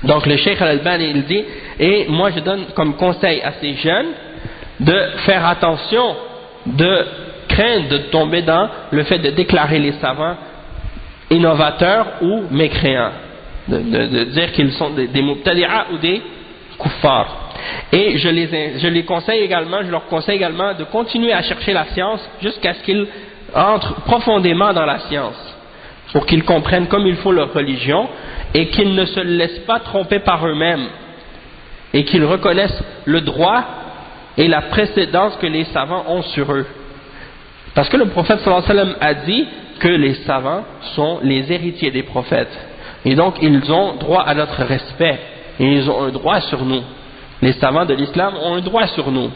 Donc le Cheikh Al-Albani il dit, et moi je donne comme conseil à ces jeunes de faire attention, de craindre de tomber dans le fait de déclarer les savants innovateurs ou mécréants, de dire qu'ils sont des mubtadi'a ou des kuffars. Et je les conseille également, je leur conseille également de continuer à chercher la science jusqu'à ce qu'ils entrent profondément dans la science, pour qu'ils comprennent comme il faut leur religion et qu'ils ne se laissent pas tromper par eux-mêmes et qu'ils reconnaissent le droit et la précédence que les savants ont sur eux. Parce que le prophète sallallahu alayhi wa sallam a dit que les savants sont les héritiers des prophètes. Et donc ils ont droit à notre respect. Et ils ont un droit sur nous. Les savants de l'islam ont un droit sur nous.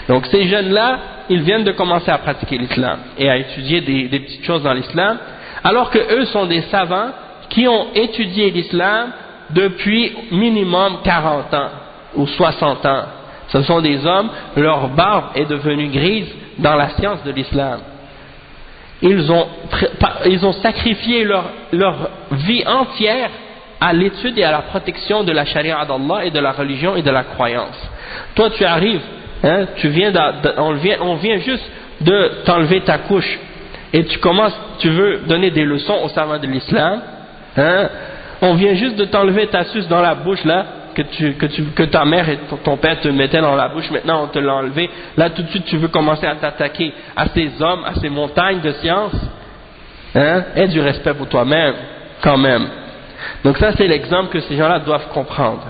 Donc ces jeunes-là, ils viennent de commencer à pratiquer l'islam et à étudier des petites choses dans l'islam, alors que eux sont des savants qui ont étudié l'islam depuis minimum 40 ans ou 60 ans. Ce sont des hommes, leur barbe est devenue grise dans la science de l'islam. Ils ont sacrifié leur vie entière à l'étude et à la protection de la charia d'Allah et de la religion et de la croyance. Toi tu arrives, hein, on vient juste de t'enlever ta couche et tu veux donner des leçons aux savants de l'islam, hein, on vient juste de t'enlever ta suce dans la bouche là, que ta mère et ton père te mettaient dans la bouche, maintenant on te l'a enlevé, là tout de suite tu veux commencer à t'attaquer à ces hommes, à ces montagnes de science, hein, aie du respect pour toi-même, quand même. Donc ça c'est l'exemple que ces gens-là doivent comprendre.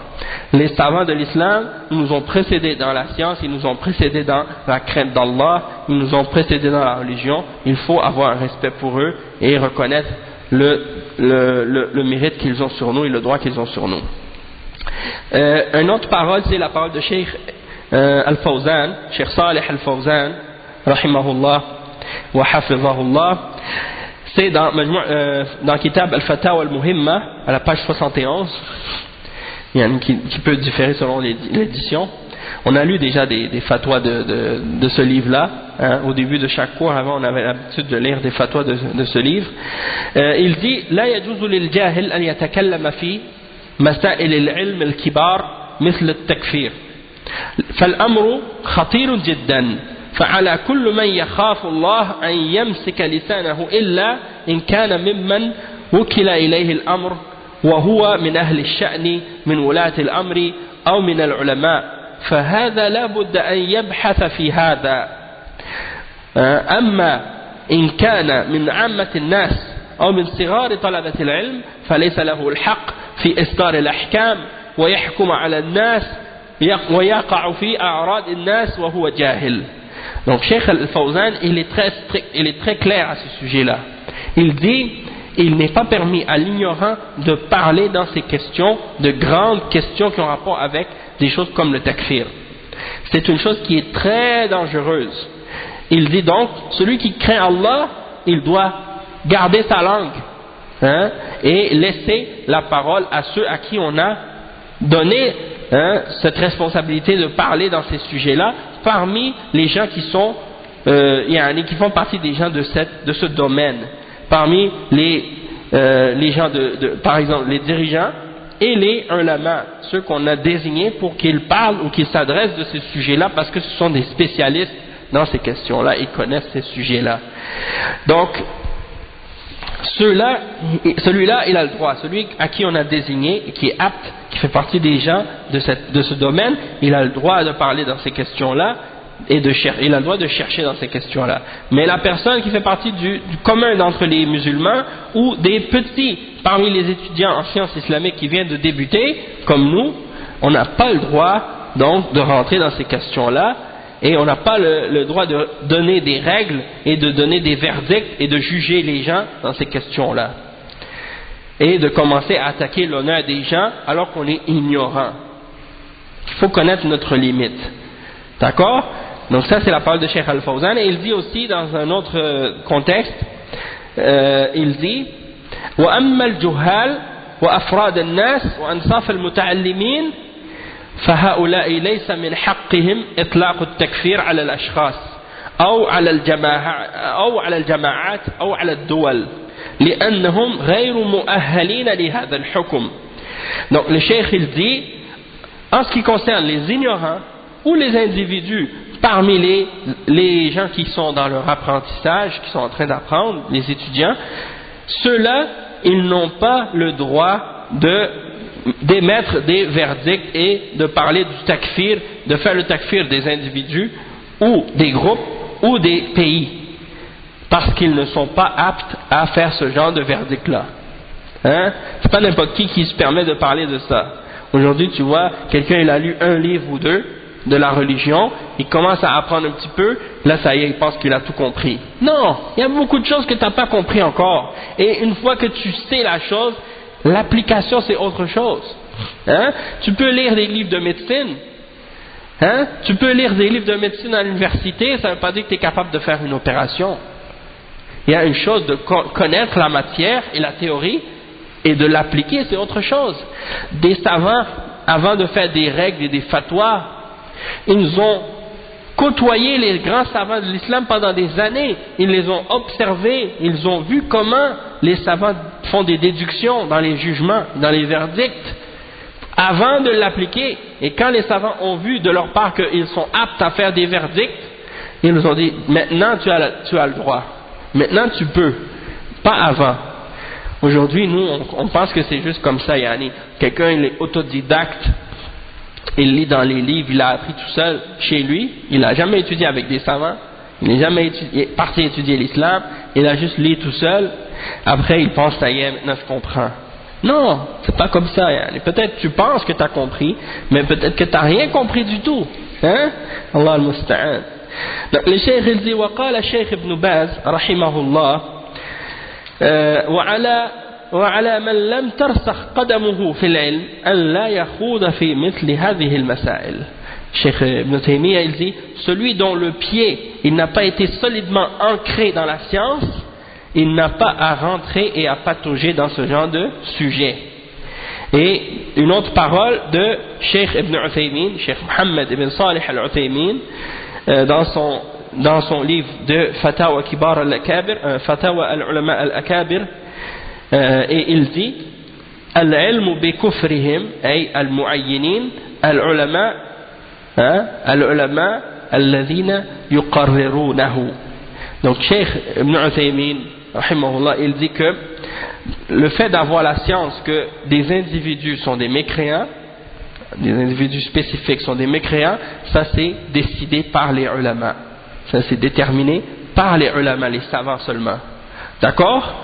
Les savants de l'islam nous ont précédés dans la science, ils nous ont précédés dans la crainte d'Allah, ils nous ont précédés dans la religion, il faut avoir un respect pour eux et reconnaître le mérite qu'ils ont sur nous et le droit qu'ils ont sur nous. Une autre parole, c'est la parole de Cheikh Al-Fawzan, Cheikh Salih Al-Fawzan, rahimahullah wa hafizahullah. C'est dans Kitab Al-Fatawa Al-Muhimma, à la page 71, qui peut différer selon l'édition. On a lu déjà des fatwas de ce livre-là, hein, au début de chaque cours. Avant on avait l'habitude de lire des fatwas de ce livre. Il dit « La yajuzu lil jahil an yatakallama fi مسائل العلم الكبار مثل التكفير فالأمر خطير جدا فعلى كل من يخاف الله أن يمسك لسانه إلا إن كان ممن وكل إليه الأمر وهو من أهل الشأن من ولاة الأمر أو من العلماء فهذا لا بد أن يبحث في هذا أما إن كان من عامة الناس أو من صغار طلبة العلم فليس له الحق في إصدار الأحكام ويحكم على الناس ويقع في أعراض الناس وهو جاهل. Donc Cheikh Al-Fawzan il est très clair à ce sujet-là. Il dit il n'est pas permis à l'ignorant de parler dans ces questions, de grandes questions qui ont rapport avec des choses comme le takfir. C'est une chose qui est très dangereuse. Il dit donc celui qui craint Allah, il doit garder sa langue, hein, et laisser la parole à ceux à qui on a donné, hein, cette responsabilité de parler dans ces sujets-là, parmi les gens qui sont qui font partie des gens de ce domaine, parmi les gens par exemple les dirigeants et les ulama, ceux qu'on a désignés pour qu'ils parlent ou qu'ils s'adressent de ces sujets-là, parce que ce sont des spécialistes dans ces questions-là, ils connaissent ces sujets-là. Donc celui-là, il a le droit, celui à qui on a désigné, qui est apte, qui fait partie des gens de ce domaine, il a le droit de parler dans ces questions-là, et il a le droit de chercher dans ces questions-là. Mais la personne qui fait partie du commun d'entre les musulmans, ou des petits parmi les étudiants en sciences islamiques qui viennent de débuter, comme nous, on n'a pas le droit donc de rentrer dans ces questions-là, et on n'a pas le droit de donner des règles et de donner des verdicts et de juger les gens dans ces questions-là. Et de commencer à attaquer l'honneur des gens alors qu'on est ignorant. Il faut connaître notre limite. D'accord? Donc ça c'est la parole de Cheikh Al-Fawzan. Et il dit aussi dans un autre contexte, il dit وَأَمَّا الْجُهَّالِ وَأَفْرَادَ النَّاسِ وَأَنْصَافَ الْمُتَعَلِّمِينَ فهؤلاء ليس من حقهم إطلاق التكفير على الأشخاص أو على الجماعات أو على الدول لأنهم غير مؤهلين لهذا الحكم Donc le cheikh il dit, en ce qui concerne les ignorants ou les individus parmi les gens qui sont dans leur apprentissage, qui sont en train d'apprendre, les étudiants, ceux-là, ils n'ont pas le droit d'émettre des verdicts et de parler du takfir, de faire le takfir des individus ou des groupes ou des pays, parce qu'ils ne sont pas aptes à faire ce genre de verdict-là. Hein? C'est pas n'importe qui se permet de parler de ça. Aujourd'hui, tu vois, quelqu'un il a lu un livre ou deux de la religion, il commence à apprendre un petit peu, là ça y est, il pense qu'il a tout compris. Non, il y a beaucoup de choses que tu n'as pas compris encore. Et une fois que tu sais la chose, l'application c'est autre chose. Hein? Tu peux lire des livres de médecine. Hein? Tu peux lire des livres de médecine à l'université, ça ne veut pas dire que tu es capable de faire une opération. Il y a une chose de connaître la matière et la théorie, et de l'appliquer, c'est autre chose. Des savants, avant de faire des règles et des fatwas, ils ont côtoyé les grands savants de l'islam pendant des années. Ils les ont observés, ils ont vu comment les savants font des déductions dans les jugements, dans les verdicts, avant de l'appliquer. Et quand les savants ont vu de leur part qu'ils sont aptes à faire des verdicts, ils nous ont dit, maintenant tu as le droit, maintenant tu peux, pas avant. Aujourd'hui, nous, on pense que c'est juste comme ça, yani. Quelqu'un, il est autodidacte, il lit dans les livres, il a appris tout seul chez lui, il n'a jamais étudié avec des savants, il n'est jamais parti étudier l'islam, il a juste lu tout seul, après il pense, ça y est, maintenant je comprends. Non, c'est pas comme ça, yani. Peut-être tu penses que tu as compris, mais peut-être que tu n'as rien compris du tout. Hein? Allah al-Musta'an. Donc le cheikh il dit, وقال الشيخ ابن باز رحمه الله وعلى من لم ترسخ قدمه في العلم أن لا يخوض في مثل هذه المسائل. Cheikh Ibn Taymiyyah il dit, celui dont le pied il n'a pas été solidement ancré dans la science, il n'a pas à rentrer et à patauger dans ce genre de sujet. Et une autre parole de Cheikh Ibn Uthaymin, Cheikh Mohammed Ibn Salih al-Uthaymin, dans son livre de Fatawa Kibar al-Akabir, Fatawa al-Ulama al-Akabir, et il dit al-ilmu bi kufrihim ay al-mu'ayyinin al-ulama alladhina yuqarrirunahu. Donc Cheikh Ibn Uthaymin rahimahullah, il dit que le fait d'avoir la science que des individus sont des mécréants, des individus spécifiques sont des mécréants, ça c'est décidé par les ulama. Ça c'est déterminé par les ulama, les savants seulement. D'accord?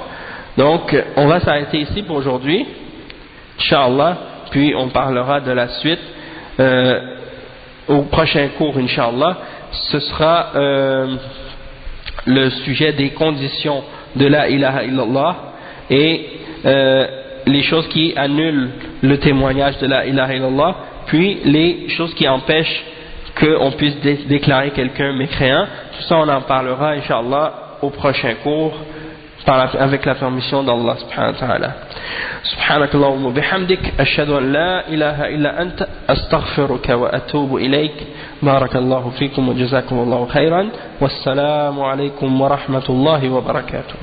Donc on va s'arrêter ici pour aujourd'hui, Inch'Allah, puis on parlera de la suite au prochain cours, Inch'Allah. Ce sera le sujet des conditions de la ilaha illallah et les choses qui annulent le témoignage de la ilaha illallah, puis les choses qui empêchent qu'on puisse déclarer quelqu'un mécréant. Tout ça on en parlera Inch'Allah au prochain cours avec la permission d'Allah subhanahu wa ta'ala. سبحانك اللهم وبحمدك أشهد أن لا إله إلا أنت أستغفرك وأتوب إليك. بارك الله فيكم وجزاكم الله خيرا والسلام عليكم ورحمة الله وبركاته.